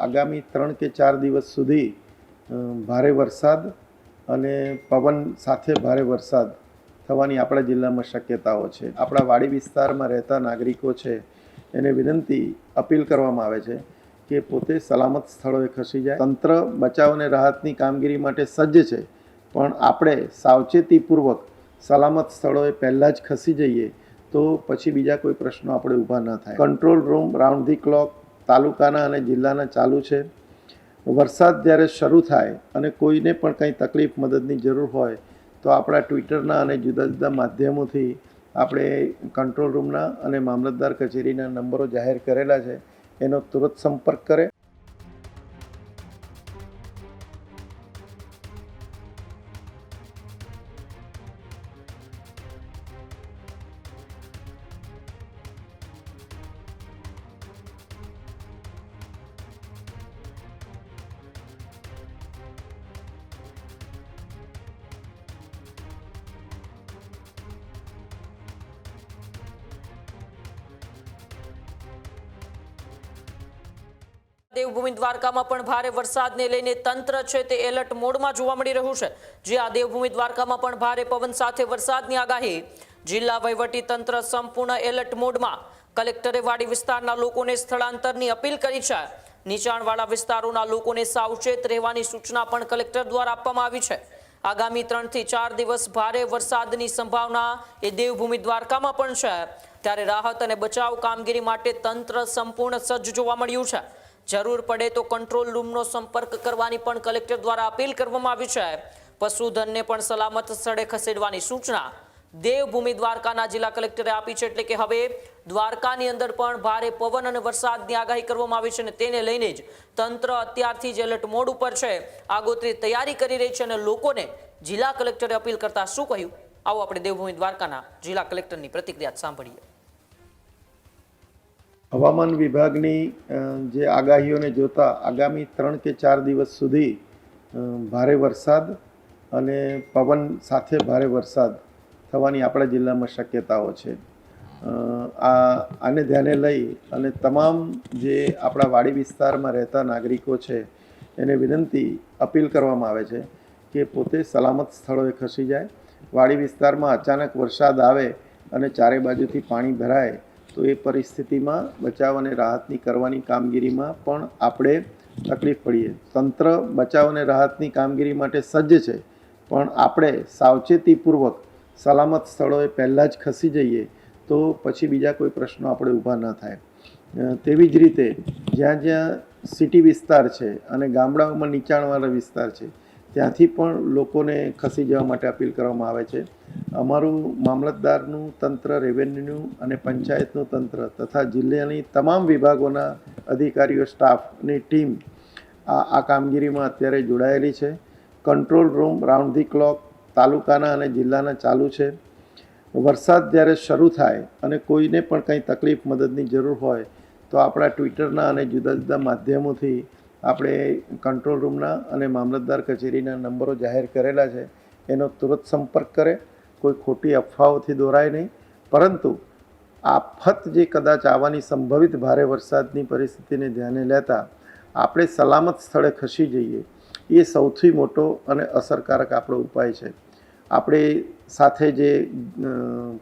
આગામી 3 કે 4 દિવસ સુધી ભારે વરસાદ અને પવન સાથે ભારે વરસાદ થવાની આપણા જિલ્લામાં શક્યતાઓ છે. આપણા વાડી વિસ્તારમાં રહેતા નાગરિકો છે એને વિનંતી અપીલ કરવામાં આવે છે કે પોતે સલામત સ્થળોએ ખસી જાય. તંત્ર બચાવ અને રાહતની કામગીરી માટે સજ્જ છે, પણ આપણે સાવચેતીપૂર્વક સલામત સ્થળોએ પહેલાં જ ખસી જઈએ તો પછી બીજા કોઈ પ્રશ્નો આપણે ઊભા ન થાય. Control room round the clock તાલુકાના અને જિલ્લાના ચાલુ છે. વરસાદ જ્યારે શરૂ થાય અને કોઈને પણ કંઈ તકલીફ મદદની જરૂર હોય તો આપણા ટ્વિટરના અને જુદા જુદા માધ્યમોથી આપણે કંટ્રોલ રૂમના અને મામલતદાર કચેરીના નંબરો જાહેર કરેલા છે, એનો તુરંત સંપર્ક કરે. દેવભૂમિ દ્વારકામાં પણ ભારે વરસાદને લઈને તંત્ર છે તે એલર્ટ મોડમાં જોવા મળી રહ્યું છે. જે આ દેવભૂમિ દ્વારકામાં પણ ભારે પવન સાથે વરસાદની આગાહી. જિલ્લા વહીવટી તંત્ર સંપૂર્ણ એલર્ટ મોડમાં. કલેક્ટરે વાડી વિસ્તારના લોકોને સ્થળાંતરની અપીલ કરી છે. નીચાણવાળા વિસ્તારોના લોકોને સાવચેત રહેવાની સૂચના પણ કલેક્ટર દ્વારા આપવામાં આવી છે. આગામી 3 થી 4 દિવસ ભારે વરસાદની સંભાવના એ દેવભૂમિ દ્વારકામાં પણ છે. ત્યારે રાહત અને બચાવ કામગીરી માટે તંત્ર સંપૂર્ણ સજ્જ જોવા મળ્યું છે. જરૂર પડે તો કંટ્રોલ રૂમનો સંપર્ક કરવાની પણ કલેક્ટર દ્વારા અપીલ કરવામાં આવી છે. પશુધનને પણ સલામત સ્થળે ખસેડવાની સૂચના દેવભૂમિ દ્વારકાના જિલ્લા કલેક્ટરે આપી છે. એટલે કે હવે દ્વારકાની અંદર પણ ભારે પવન અને વરસાદની આગાહી કરવામાં આવી છે અને તેને લઈને જ તંત્ર અત્યારથી જ એલર્ટ મોડ ઉપર છે, આગોતરી તૈયારી કરી રહી છે. અને લોકોને જિલ્લા કલેક્ટરે અપીલ કરતા શું કહ્યું, આવો આપણે દેવભૂમિ દ્વારકાના જિલ્લા કલેક્ટરની પ્રતિક્રિયા સાંભળીએ. હવામાન વિભાગની જે આગાહીઓને જોતા આગામી 3 કે 4 દિવસ સુધી ભારે વરસાદ અને પવન સાથે ભારે વરસાદ થવાની આપણા જિલ્લામાં શક્યતાઓ છે. આને ધ્યાને લઈ અને તમામ જે આપણા વાડી વિસ્તારમાં રહેતા નાગરિકો છે એને વિનંતી અપીલ કરવામાં આવે છે કે પોતે સલામત સ્થળોએ ખસી જાય. વાડી વિસ્તારમાં અચાનક વરસાદ આવે અને ચારે બાજુથી પાણી ભરાય તો એ પરિસ્થિતિમાં બચાવ અને રાહતની કરવાની કામગીરીમાં પણ આપણે તકલીફ પડીએ. તંત્ર બચાવ અને રાહતની કામગીરી માટે સજ્જ છે, પણ આપણે સાવચેતીપૂર્વક સલામત સ્થળોએ પહેલાં જ ખસી જઈએ તો પછી બીજા કોઈ પ્રશ્નો આપણે ઊભા ન થાય. તેવી જ રીતે જ્યાં જ્યાં સિટી વિસ્તાર છે અને ગામડાઓમાં નીચાણવાળા વિસ્તાર છે ત્યાંથી પણ લોકોને ખસી જવા માટે અપીલ કરવામાં આવે છે. અમારું મામલતદારનું તંત્ર, રેવન્યુનું અને પંચાયતનું તંત્ર તથા જિલ્લાની તમામ વિભાગોના અધિકારીઓ, સ્ટાફની ટીમ આ કામગીરીમાં અત્યારે જોડાયેલી છે. Control room round the clock તાલુકાના અને જિલ્લાના ચાલુ છે. વરસાદ જ્યારે શરૂ થાય અને કોઈને પણ કંઈ તકલીફ મદદની જરૂર હોય તો આપણા ટ્વિટરના અને જુદા જુદા માધ્યમોથી આપણે કંટ્રોલ રૂમના અને મામલતદાર કચેરીના નંબરો જાહેર કરેલા છે, એનો તુરંત સંપર્ક કરે. કોઈ ખોટી અફવાઓથી દોરાય નહીં, પરંતુ આફત જે કદાચ આવવાની સંભવિત ભારે વરસાદની પરિસ્થિતિને ધ્યાને લેતા આપણે સલામત સ્થળે ખસી જઈએ એ સૌથી મોટો અને અસરકારક આપણો ઉપાય છે. આપણે સાથે જે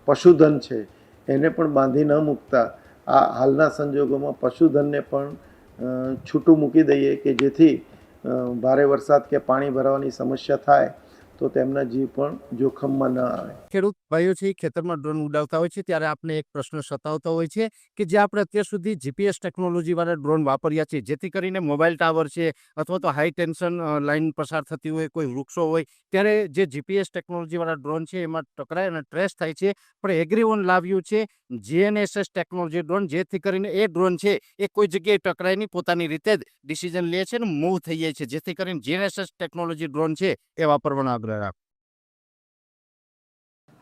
પશુધન છે એને પણ બાંધી ન મૂકતા આ હાલના સંજોગોમાં પશુધનને પણ છૂટું મૂકી દઈએ કે જેથી ભારે વરસાદ કે પાણી ભરાવાની સમસ્યા થાય તો તેમના જીવ પણ જોખમમાં ન આવે. ખેડૂત ભાઈઓ છે ખેતરમાં ડ્રોન ઉડાવતા હોય છે ત્યારે આપણે એક પ્રશ્ન સતાવતો હોય છે કે જે આપણે અત્યાર સુધી જીપીએસ ટેકનોલોજી વાળા ડ્રોન વાપર્યા છે, જેથી કરીને મોબાઈલ ટાવર છે અથવા તો હાઈ ટેન્શન લાઈન પસાર થતી હોય, કોઈ વૃક્ષો હોય, ત્યારે જે જીપીએસ ટેકનોલોજી વાળા ડ્રોન છે એમાં ટકરાય અને ટ્રેસ થાય છે. પણ એગ્રીવન લાવ્યું છે જીએનએસએસ ટેકનોલોજી ડ્રોન, જેથી કરીને એ ડ્રોન છે એ કોઈ જગ્યાએ ટકરાય નહીં, પોતાની રીતે જ ડિસિઝન લે છે અને મૂવ થઈ જાય છે. જેથી કરીને જીએનએસએસ ટેકનોલોજી ડ્રોન છે એ વાપરવાનો આગ્રહ રાખો.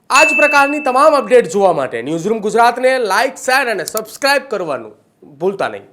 આ જ પ્રકારની તમામ અપડેટ જોવા માટે ન્યૂઝરૂમ ગુજરાતને લાઇક, શેર અને સબસ્ક્રાઇબ કરવાનું ભૂલતા નહીં.